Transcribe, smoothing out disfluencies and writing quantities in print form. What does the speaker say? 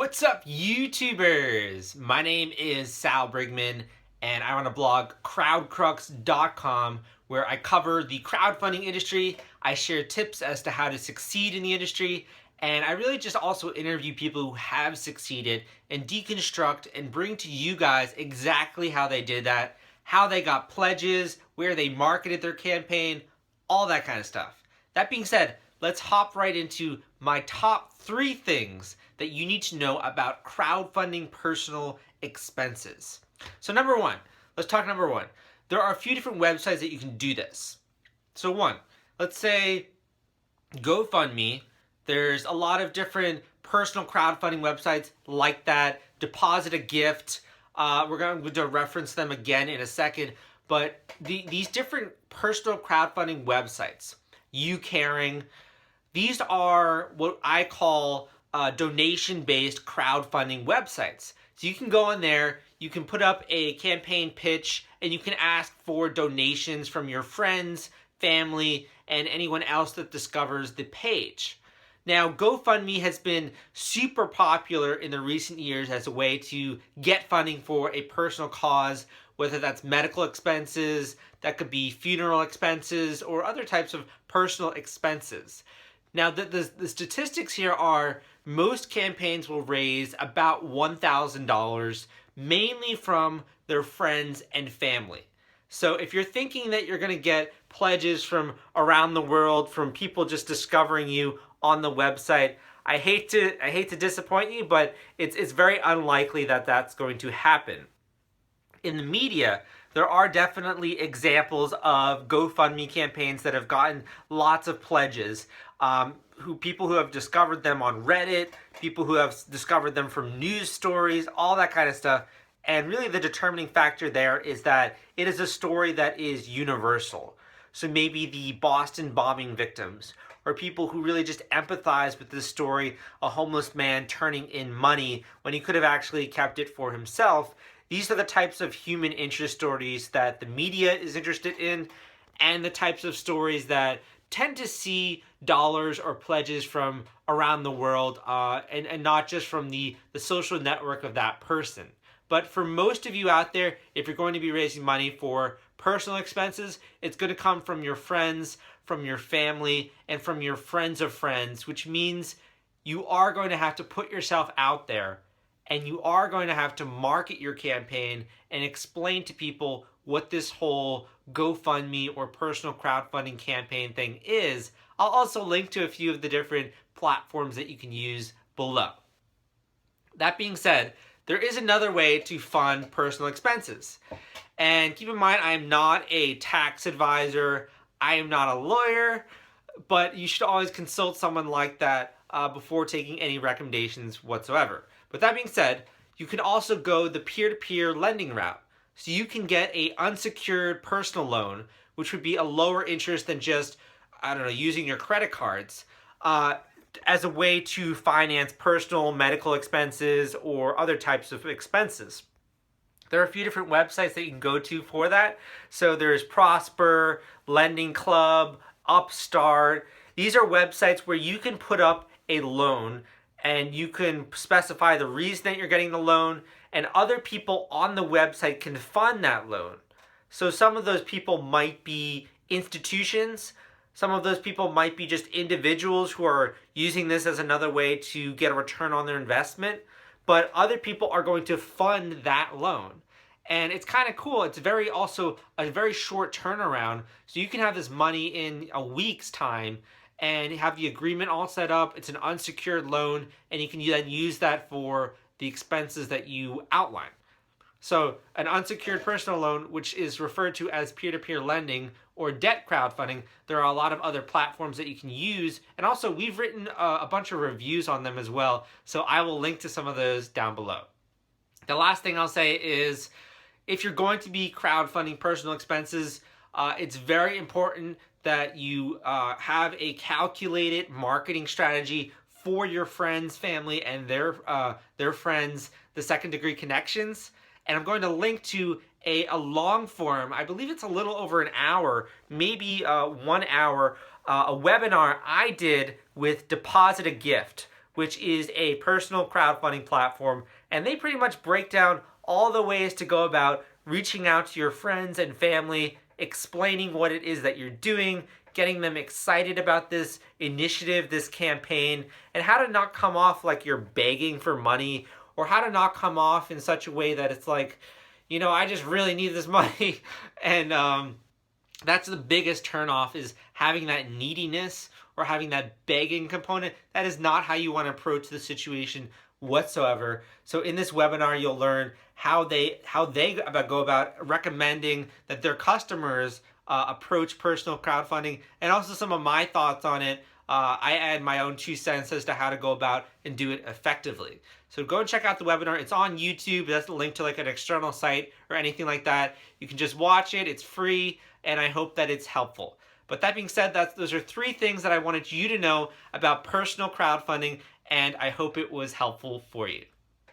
What's up, YouTubers? My name is Sal Brigman, and I run a blog, crowdcrux.com, where I cover the crowdfunding industry. I share tips as to how to succeed in the industry, and I really just also interview people who have succeeded and deconstruct and bring to you guys exactly how they did that, how they got pledges, where they marketed their campaign, all that kind of stuff. That being said, let's hop right into my top 3 things that you need to know about crowdfunding personal expenses. So let's talk number one. There are a few different websites that you can do this. So one, let's say GoFundMe. There's a lot of different personal crowdfunding websites like that. Deposit a gift. We're going to reference them again in a second. But these different personal crowdfunding websites, UCaring, these are what I call donation-based crowdfunding websites. So you can go on there, you can put up a campaign pitch, and you can ask for donations from your friends, family, and anyone else that discovers the page. Now, GoFundMe has been super popular in the recent years as a way to get funding for a personal cause, whether that's medical expenses, that could be funeral expenses, or other types of personal expenses. Now, the statistics here are most campaigns will raise about $1,000, mainly from their friends and family. So if you're thinking that you're going to get pledges from around the world, from people just discovering you on the website, I hate to disappoint you, but it's very unlikely that that's going to happen. In the media, there are definitely examples of GoFundMe campaigns that have gotten lots of pledges. People who have discovered them on Reddit, people who have discovered them from news stories, all that kind of stuff. And really the determining factor there is that it is a story that is universal. So maybe the Boston bombing victims, or people who really just empathize with this story, a homeless man turning in money when he could have actually kept it for himself. These are the types of human interest stories that the media is interested in, and the types of stories that tend to see dollars or pledges from around the world, and not just from the social network of that person. But for most of you out there, if you're going to be raising money for personal expenses, it's going to come from your friends, from your family, and from your friends of friends, which means you are going to have to put yourself out there, and you are going to have to market your campaign and explain to people what this whole GoFundMe or personal crowdfunding campaign thing is. I'll also link to a few of the different platforms that you can use below. That being said, there is another way to fund personal expenses. And keep in mind, I am not a tax advisor, I am not a lawyer, but you should always consult someone like that before taking any recommendations whatsoever. But that being said, you can also go the peer-to-peer lending route. So you can get an unsecured personal loan, which would be a lower interest than just, using your credit cards, as a way to finance personal medical expenses or other types of expenses. There are a few different websites that you can go to for that. So there's Prosper, Lending Club, Upstart. These are websites where you can put up a loan and you can specify the reason that you're getting the loan, and other people on the website can fund that loan. So some of those people might be institutions, some of those people might be just individuals who are using this as another way to get a return on their investment, but other people are going to fund that loan. And it's kind of cool. It's also a very short turnaround, so you can have this money in a week's time and have the agreement all set up. It's an unsecured loan, and you can then use that for the expenses that you outline. So an unsecured personal loan, which is referred to as peer-to-peer lending or debt crowdfunding, there are a lot of other platforms that you can use. And also, we've written a bunch of reviews on them as well, so I will link to some of those down below. The last thing I'll say is, if you're going to be crowdfunding personal expenses, it's very important that you have a calculated marketing strategy for your friends, family, and their friends, the second-degree connections. And I'm going to link to a long form, I believe it's a little over an hour, maybe 1 hour, a webinar I did with Deposit a Gift, which is a personal crowdfunding platform, and they pretty much break down all the ways to go about reaching out to your friends and family, explaining what it is that you're doing, getting them excited about this initiative, this campaign, and how to not come off like you're begging for money, or how to not come off in such a way that it's like, I just really need this money. And that's the biggest turnoff, is having that neediness or having that begging component. That is not how you want to approach the situation whatsoever. So in this webinar, you'll learn how they go about recommending that their customers approach personal crowdfunding, and also some of my thoughts on it. I add my own 2 cents as to how to go about and do it effectively. So go and check out the webinar. It's on YouTube. That's the link to like an external site or anything like that. You can just watch it. It's free, and I hope that it's helpful. But that being said, those are 3 things that I wanted you to know about personal crowdfunding, and I hope it was helpful for you.